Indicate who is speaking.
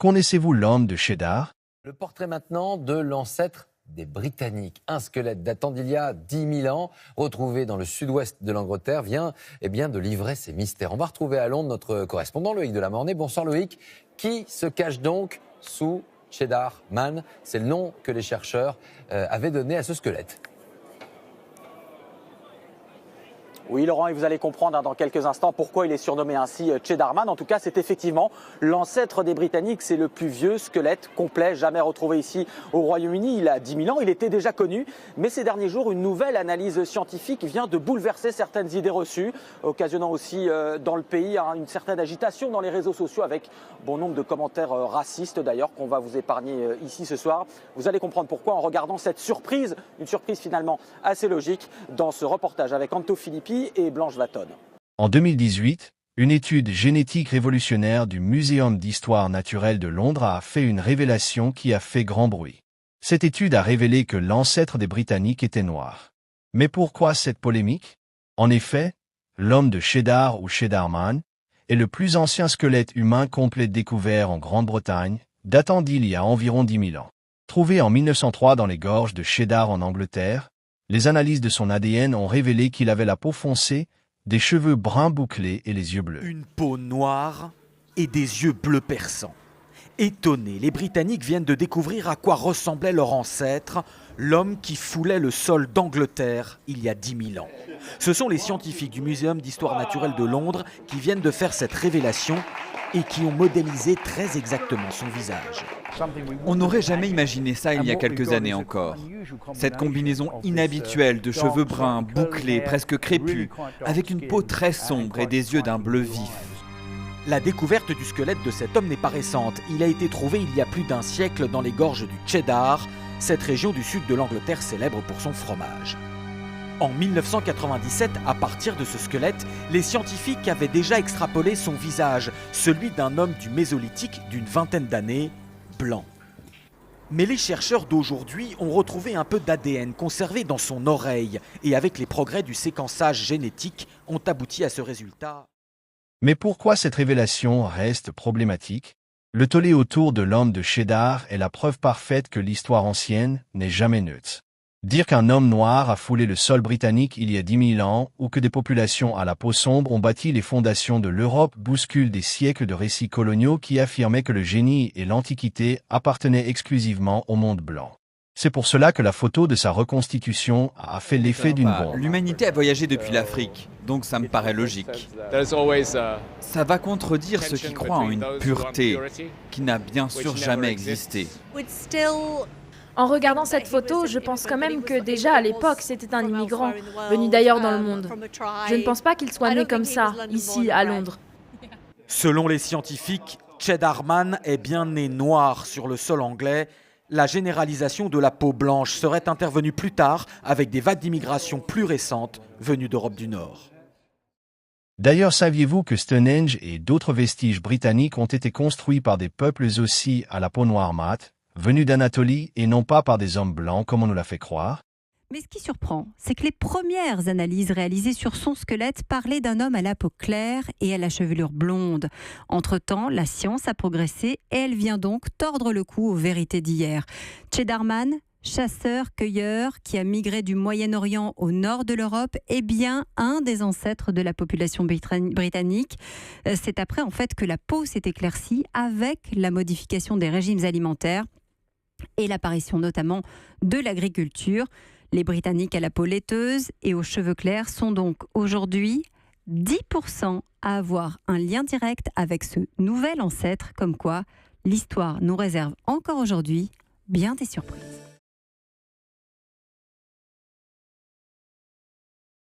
Speaker 1: Connaissez-vous l'homme de Cheddar?
Speaker 2: Le portrait maintenant de l'ancêtre des Britanniques. Un squelette datant d'il y a 10 000 ans, retrouvé dans le sud-ouest de l'Angleterre, vient de livrer ses mystères. On va retrouver à Londres notre correspondant Loïc Delamornay. Bonsoir Loïc. Qui se cache donc sous Cheddar Man? C'est le nom que les chercheurs avaient donné à ce squelette.
Speaker 3: Oui Laurent, et vous allez comprendre dans quelques instants pourquoi il est surnommé ainsi Cheddar Man. En tout cas, c'est effectivement l'ancêtre des Britanniques. C'est le plus vieux squelette complet jamais retrouvé ici au Royaume-Uni. Il a 10 000 ans, il était déjà connu. Mais ces derniers jours, une nouvelle analyse scientifique vient de bouleverser certaines idées reçues, occasionnant aussi dans le pays une certaine agitation dans les réseaux sociaux avec bon nombre de commentaires racistes d'ailleurs qu'on va vous épargner ici ce soir. Vous allez comprendre pourquoi en regardant cette surprise, une surprise finalement assez logique dans ce reportage avec Anto Filippi et Blanche Vatton.
Speaker 1: En 2018, une étude génétique révolutionnaire du Muséum d'histoire naturelle de Londres a fait une révélation qui a fait grand bruit. Cette étude a révélé que l'ancêtre des Britanniques était noir. Mais pourquoi cette polémique? En effet, l'homme de Cheddar ou Cheddar Man est le plus ancien squelette humain complet découvert en Grande-Bretagne, datant d'il y a environ 10 000 ans. Trouvé en 1903 dans les gorges de Cheddar en Angleterre, les analyses de son ADN ont révélé qu'il avait la peau foncée, des cheveux bruns bouclés et les yeux bleus.
Speaker 4: Une peau noire et des yeux bleus perçants. Étonnés, les Britanniques viennent de découvrir à quoi ressemblait leur ancêtre, l'homme qui foulait le sol d'Angleterre il y a 10 000 ans. Ce sont les scientifiques du Muséum d'histoire naturelle de Londres qui viennent de faire cette révélation et qui ont modélisé très exactement son visage.
Speaker 5: On n'aurait jamais imaginé ça il y a quelques années encore. Cette combinaison inhabituelle de cheveux bruns, bouclés, presque crépus, avec une peau très sombre et des yeux d'un bleu vif.
Speaker 4: La découverte du squelette de cet homme n'est pas récente. Il a été trouvé il y a plus d'un siècle dans les gorges du Cheddar, cette région du sud de l'Angleterre célèbre pour son fromage. En 1997, à partir de ce squelette, les scientifiques avaient déjà extrapolé son visage, celui d'un homme du Mésolithique d'une vingtaine d'années, blanc. Mais les chercheurs d'aujourd'hui ont retrouvé un peu d'ADN conservé dans son oreille et avec les progrès du séquençage génétique ont abouti à ce résultat.
Speaker 1: Mais pourquoi cette révélation reste problématique? Le tollé autour de l'homme de Cheddar est la preuve parfaite que l'histoire ancienne n'est jamais neutre. Dire qu'un homme noir a foulé le sol britannique il y a 10 000 ans ou que des populations à la peau sombre ont bâti les fondations de l'Europe bouscule des siècles de récits coloniaux qui affirmaient que le génie et l'Antiquité appartenaient exclusivement au monde blanc. C'est pour cela que la photo de sa reconstitution a fait l'effet d'une bombe.
Speaker 5: L'humanité a voyagé depuis l'Afrique, donc ça me paraît logique. Ça va contredire ceux qui croient en une pureté qui n'a bien sûr jamais existé.
Speaker 6: En regardant cette photo, je pense quand même que déjà à l'époque, c'était un immigrant, venu d'ailleurs dans le monde. Je ne pense pas qu'il soit né comme ça, ici à Londres.
Speaker 4: Selon les scientifiques, Cheddar Man est bien né noir sur le sol anglais. La généralisation de la peau blanche serait intervenue plus tard avec des vagues d'immigration plus récentes venues d'Europe du Nord.
Speaker 1: D'ailleurs, saviez-vous que Stonehenge et d'autres vestiges britanniques ont été construits par des peuples aussi à la peau noire mate, venus d'Anatolie et non pas par des hommes blancs comme on nous l'a fait croire?
Speaker 7: Mais ce qui surprend, c'est que les premières analyses réalisées sur son squelette parlaient d'un homme à la peau claire et à la chevelure blonde. Entre-temps, la science a progressé et elle vient donc tordre le cou aux vérités d'hier. Cheddar Man, chasseur-cueilleur qui a migré du Moyen-Orient au nord de l'Europe, est bien un des ancêtres de la population britannique. C'est après en fait que la peau s'est éclaircie avec la modification des régimes alimentaires et l'apparition notamment de l'agriculture. Les Britanniques à la peau laiteuse et aux cheveux clairs sont donc aujourd'hui 10% à avoir un lien direct avec ce nouvel ancêtre, comme quoi l'histoire nous réserve encore aujourd'hui bien des surprises.